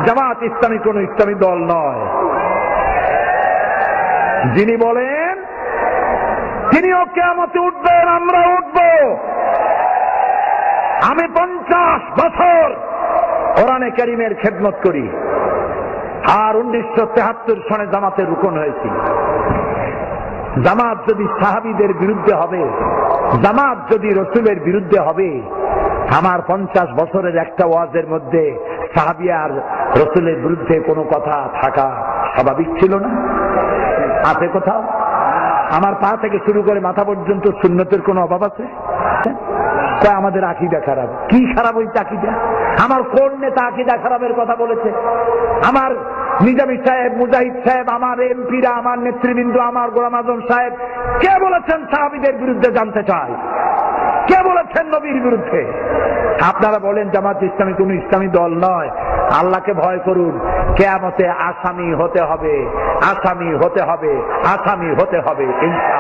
জামাত ইসলামী কোন ইসলামী দল নয়। যিনি বলেন তিনিও কিয়ামতে উঠবেন, আমরা উঠব। আমি 50 বছর কোরআনে কারীমের খেদমত করি, আর 1973 সনে জামাতে রুকন হয়েছি। জামাত যদি সাহাবীদের বিরুদ্ধে হবে, জামাত যদি রসুলের বিরুদ্ধে হবে, আমার 50 বছরের একটা ওয়াজের মধ্যে সাহাবী আর রসুলের বিরুদ্ধে কোনো কথা থাকা স্বাভাবিক ছিল না? আছে কোথাও? আমার পা থেকে শুরু করে মাথা পর্যন্ত সুন্নতের কোনো অভাব আছে? আমাদের আকীদা খারাপ। কি খারাপ হইছে আকীদা? আমার কোন নেতা আকীদা খারাপের কথা বলেছে? আমার নিজামী সাহেব, মুজাহিদ সাহেব, আমার এমপিরা, আমার নেতৃবৃন্দ, আমার গোলাম আজম সাহেব কে বলেছেন সাহাবীদের বিরুদ্ধে জানতে চাই? কে বলেছেন নবীর বিরুদ্ধে? আপনারা বলেন জামাত ইসলামী কোন ইসলামী দল নয়। আল্লাহকে ভয় করুন, কিয়ামতে আসামি হতে হবে, আসামি হতে হবে, আসামি হতে হবে ইনশাআল্লাহ।